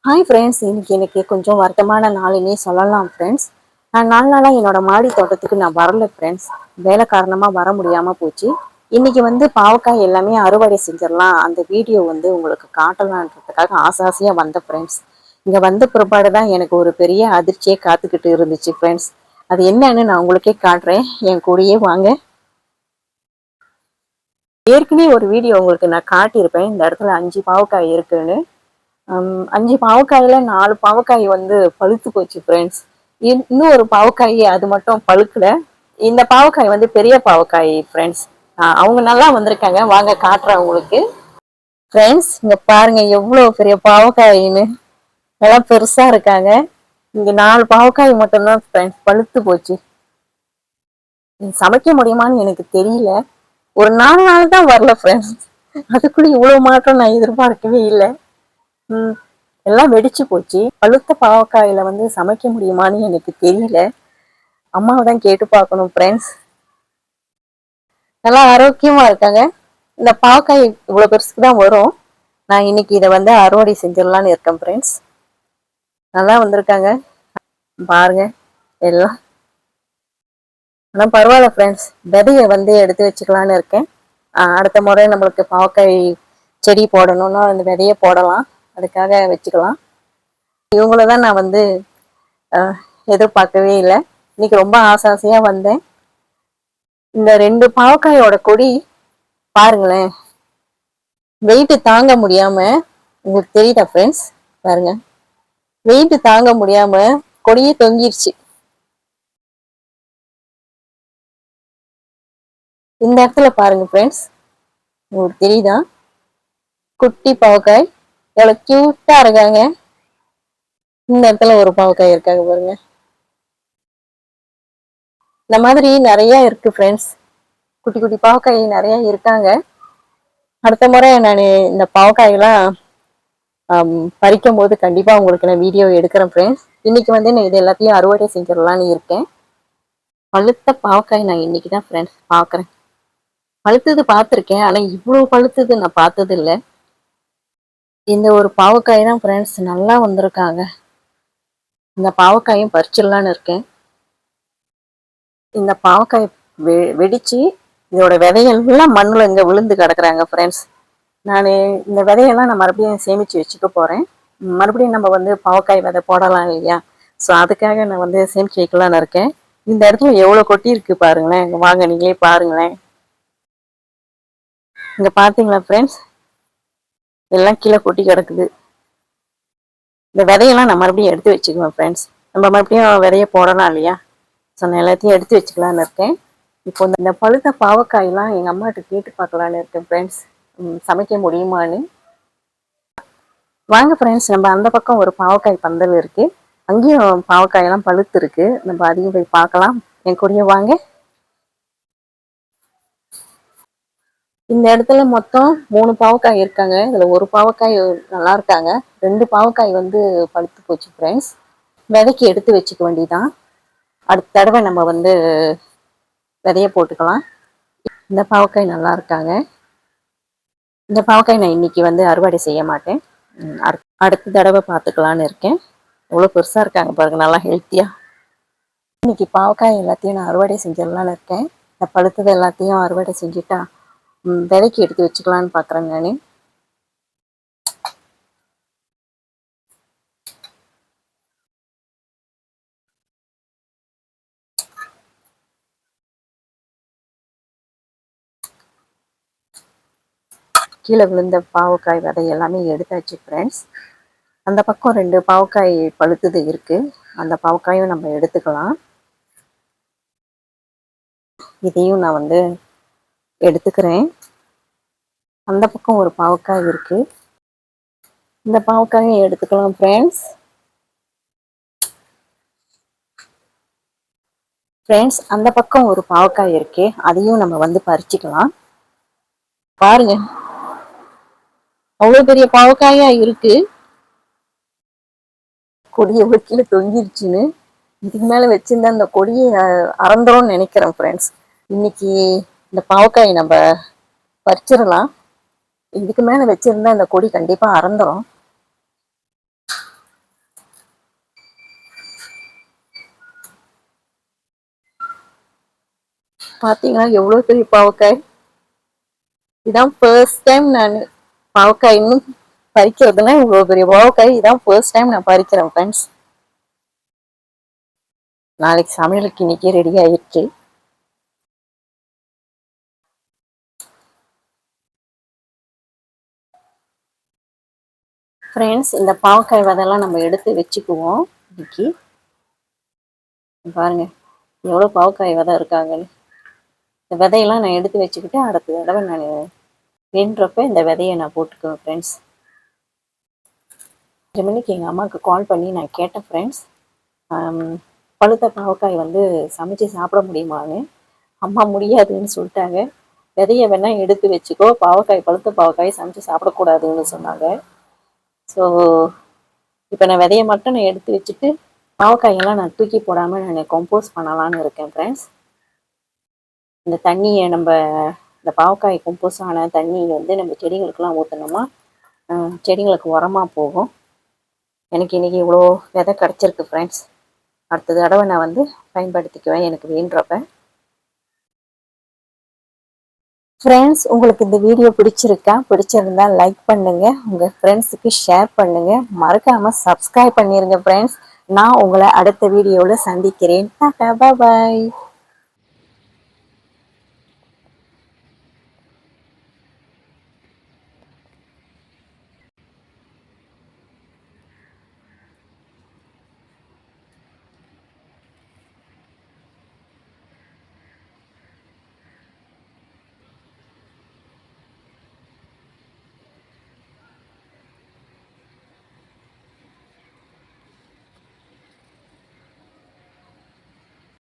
Hi friends, இன்னைக்கு எனக்கு கொஞ்சம் வருத்தமான நாளுன்னே சொல்லலாம் ஃப்ரெண்ட்ஸ். நான் 4 நாளாக என்னோட மாடி தோட்டத்துக்கு நான் வரல ஃப்ரெண்ட்ஸ். வேலை காரணமாக வர முடியாமல் போச்சு. இன்னைக்கு பாவக்காய் எல்லாமே அறுவடை செஞ்சிடலாம், அந்த வீடியோ உங்களுக்கு காட்டலான்றதுக்காக ஆசையாக வந்த ஃப்ரெண்ட்ஸ். இங்கே வந்த பிற்பாடு தான் எனக்கு ஒரு பெரிய அதிர்ச்சியே காத்துக்கிட்டு இருந்துச்சு ஃப்ரெண்ட்ஸ். அது என்னன்னு நான் உங்களுக்கே காட்டுறேன், என் கூடயே வாங்க. ஏற்கனவே ஒரு வீடியோ உங்களுக்கு நான் காட்டியிருப்பேன், இந்த இடத்துல 5 பாவக்காய் இருக்குன்னு. 5 பாவக்காயில 4 பாவக்காய் பழுத்து போச்சு ஃப்ரெண்ட்ஸ். இன்னும் ஒரு பாவக்காய் அது மட்டும் பழுக்கல. இந்த பாவக்காய் பெரிய பாவக்காய் ஃப்ரெண்ட்ஸ். அவங்க நல்லா வந்திருக்காங்க, வாங்க காட்டுறேன் உங்களுக்கு. ஃப்ரெண்ட்ஸ், இங்க பாருங்க எவ்வளவு பெரிய பாவக்காயின்னு. எல்லாம் பெருசா இருக்காங்க. இங்க 4 பாவக்காய் மட்டும்தான் ஃப்ரெண்ட்ஸ் பழுத்து போச்சு. சமைக்க முடியுமான்னு எனக்கு தெரியல. ஒரு 4 நாள் தான் வரல ஃப்ரெண்ட்ஸ், அதுக்குள்ள இவ்வளவு மாற்றம் நான் எதிர்பார்க்கவே இல்லை. எல்லாம் வெடிச்சு போச்சு. பழுத்த பாவக்காயில சமைக்க முடியுமான்னு எனக்கு தெரியல. அம்மாவை தான் கேட்டு பார்க்கணும் ஃப்ரெண்ட்ஸ். நல்லா ஆரோக்கியமா இருக்காங்க. இந்த பாவக்காய் இவ்வளவு பெருசுக்கு தான் வரும். நான் இன்னைக்கு இதை அறுவடை செஞ்சிடலான்னு இருக்கேன் ஃப்ரெண்ட்ஸ். நல்லா வந்திருக்காங்க பாருங்க எல்லாம். ஆனா பரவாயில்ல ஃப்ரெண்ட்ஸ், விதையை எடுத்து வச்சுக்கலான்னு இருக்கேன். அடுத்த முறை நம்மளுக்கு பாவக்காய் செடி போடணும்னா அந்த விதையை போடலாம், அதுக்காக வச்சுக்கலாம். இவங்கள தான் நான் எதிர்பார்க்கவே இல்லை. இன்னைக்கு ரொம்ப ஆசையா வந்தேன். இந்த 2 பாவக்காயோட கொடி பாருங்களேன், வெயிட் தாங்க முடியாம, உங்களுக்கு தெரியுதா ஃப்ரெண்ட்ஸ்? பாருங்க, வெயிட் தாங்க முடியாம கொடியே தொங்கிருச்சு. இந்த இடத்துல பாருங்க ஃப்ரெண்ட்ஸ், உங்களுக்கு தெரியுதா? குட்டி பாவக்காய் எவ்வளவு கியூட்டா இருக்காங்க. இந்த இடத்துல ஒரு பாவக்காய் இருக்காங்க பாருங்க. இந்த மாதிரி நிறைய இருக்கு ஃப்ரெண்ட்ஸ், குட்டி குட்டி பாவக்காய் நிறைய இருக்காங்க. அடுத்த முறை நான் இந்த பாவக்காயெல்லாம் பறிக்கும் போது கண்டிப்பா உங்களுக்கு நான் வீடியோ எடுக்கிறேன் ஃப்ரெண்ட்ஸ். இன்னைக்கு நான் இது எல்லாத்தையும் அறுவடை செஞ்சிடலான்னு இருக்கேன். பழுத்த பாவக்காய் நான் இன்னைக்கு தான் ஃப்ரெண்ட்ஸ் பாக்குறேன். பழுத்தது பார்த்துருக்கேன், ஆனா இவ்வளவு பழுத்தது நான் பார்த்தது இல்லை. இந்த ஒரு பாவக்காய் தான் ஃப்ரெண்ட்ஸ் நல்லா வந்திருக்காங்க. இந்த பாவக்காயும் பறிச்சிடலான்னு இருக்கேன். இந்த பாவக்காய் வெடிச்சு இதோட விதையெல்லாம் மண்ணுல இங்க விழுந்து கிடக்குறாங்க ஃப்ரெண்ட்ஸ். நான் இந்த விதையெல்லாம் நான் மறுபடியும் சேமிச்சு வச்சுக்க போறேன். மறுபடியும் நம்ம பாவக்காய் விதை போடலாம் இல்லையா? ஸோ அதுக்காக நான் சேமிச்சு வைக்கலான்னு இருக்கேன். இந்த இடத்துல எவ்வளவு கொட்டி இருக்கு பாருங்களேன், வாங்க நீங்களே பாருங்களேன். இங்க பாத்தீங்களா ஃப்ரெண்ட்ஸ், எல்லாம் கீழே கொட்டி கிடக்குது. இந்த விதையெல்லாம் நான் மறுபடியும் எடுத்து வச்சுக்குவேன் ஃப்ரெண்ட்ஸ். நம்ம மறுபடியும் விதைய போடலாம் இல்லையா? ஸோ நான் எல்லாத்தையும் எடுத்து வச்சுக்கலான்னு இருக்கேன். இப்போ இந்த பழுத்த பாவக்காயெல்லாம் எங்க அம்மாட்ட கேட்டு பார்க்கலான்னு இருக்கேன் ஃப்ரெண்ட்ஸ், சமைக்க முடியுமான்னு. வாங்க ஃப்ரெண்ட்ஸ், நம்ம அந்த பக்கம் ஒரு பாவக்காய் பந்தல் இருக்கு, அங்கேயும் பாவக்காயெல்லாம் பழுத்து இருக்கு. நம்ம அதையும் போய் பார்க்கலாம். என் கூடயே வாங்க. இந்த இடத்துல மொத்தம் 3 பாவக்காய் இருக்காங்க. இதுல ஒரு பாவக்காய் நல்லா இருக்காங்க, 2 பாவக்காய் பழுத்து போச்சு ஃப்ரெண்ட்ஸ். விதைக்கு எடுத்து வச்சுக்க வேண்டியதான். அடுத்த தடவை நம்ம விதைய போட்டுக்கலாம். இந்த பாவக்காய் நல்லா இருக்காங்க. இந்த பாவக்காய் நான் இன்னைக்கு அறுவடை செய்ய மாட்டேன், அடுத்த தடவை பார்த்துக்கலான்னு இருக்கேன். எவ்வளோ பெருசா இருக்காங்க பாருங்க, நல்லா ஹெல்த்தியா. இன்னைக்கு பாவக்காய் எல்லாத்தையும் நான் அறுவடை செஞ்சிடலான்னு இருக்கேன். இந்த பழுத்தது எல்லாத்தையும் அறுவடை செஞ்சுட்டா விதைக்கு எடுத்து வச்சுக்கலான்னு பார்க்குறேன் நான். கீழே விழுந்த பாவக்காய் விதை எல்லாமே எடுத்தாச்சு ஃப்ரெண்ட்ஸ். அந்த பக்கம் 2 பாவக்காய் பழுத்தது இருக்கு, அந்த பாவக்காயும் நம்ம எடுத்துக்கலாம். இதையும் நான் எடுத்துக்கிறேன். அந்த பக்கம் ஒரு பாவக்காய் இருக்கு, இந்த பாவக்காயும் எடுத்துக்கலாம் ஃப்ரெண்ட்ஸ். ஃப்ரெண்ட்ஸ், அந்த பக்கம் ஒரு பாவக்காய் இருக்கு, அதையும் நம்ம பறிச்சுக்கலாம். பாருங்க அவ்வளவு பெரிய பாவக்காயா இருக்கு. கொடி எவ்வளவு கீழே தொங்கிருச்சுன்னு. இதுக்கு மேல வச்சிருந்தா அந்த கொடியை அறந்துரும்னு நினைக்கிறேன் ஃப்ரெண்ட்ஸ். இன்னைக்கு இந்த பாவக்காய் நம்ம பறிச்சிடலாம். இதுக்கு மேல வச்சிருந்தா இந்த கொடி கண்டிப்பா அறந்துரும். பாத்தீங்கன்னா எவ்வளவு பெரிய பாவக்காய். இதான் ஃபர்ஸ்ட் டைம் நான் பாவக்காய் இன்னும் பறிக்கிறதுனா இவ்வளவு பெரிய பாவக்காய் இதான் ஃபர்ஸ்ட் டைம் நான் பறிக்கிறேன் ஃப்ரெண்ட்ஸ். நாளைக்கு சமையலுக்கு இன்னைக்கே ரெடி ஆயிடுச்சு. ஃப்ரெண்ட்ஸ், இந்த பாவக்காய் விதையெல்லாம் நம்ம எடுத்து வச்சுக்குவோம். இன்னைக்கு பாருங்க எவ்வளோ பாவக்காய் விதை இருக்காங்கன்னு. இந்த விதையெல்லாம் நான் எடுத்து வச்சுக்கிட்டு அடுத்த தடவை நான் வேண்டுறப்ப இந்த விதையை நான் போட்டுக்குவேன் ஃப்ரெண்ட்ஸ். 2 மணிக்கு எங்கள் அம்மாவுக்கு கால் பண்ணி நான் கேட்டேன் ஃப்ரெண்ட்ஸ், பழுத்த பாவக்காய் சமைச்சு சாப்பிட முடியுமான்னு. அம்மா முடியாதுன்னு சொல்லிட்டாங்க. விதையை வேணா எடுத்து வச்சுக்கோ, பாவக்காய் பழுத்த பாவக்காய் சமைச்சு சாப்பிடக்கூடாதுன்னு சொன்னாங்க. ஸோ இப்போ நான் விதையை மட்டும் நான் எடுத்து வச்சுட்டு பாவக்காயெல்லாம் நான் தூக்கி போடாமல் நான் கம்போஸ் பண்ணலான்னு இருக்கேன் ஃப்ரெண்ட்ஸ். இந்த தண்ணியை இந்த பாவக்காய் கம்போஸ் ஆன தண்ணி நம்ம செடிகளுக்கெல்லாம் ஊற்றினோமா செடிங்களுக்கு உரமாக போகும். எனக்கு இன்றைக்கி இவ்வளோ விதை கிடச்சிருக்கு ஃப்ரெண்ட்ஸ். அடுத்த தடவை நான் பயன்படுத்திக்குவேன் எனக்கு வேண்டுறப்ப. ஃப்ரெண்ட்ஸ், உங்களுக்கு இந்த வீடியோ பிடிச்சிருந்தா லைக் பண்ணுங்க, உங்க ஃப்ரெண்ட்ஸுக்கு ஷேர் பண்ணுங்க, மறக்காம சப்ஸ்கிரைப் பண்ணிருங்க ஃப்ரெண்ட்ஸ். நான் உங்களை அடுத்த வீடியோவில் சந்திக்கிறேன். டாடா, பாய்.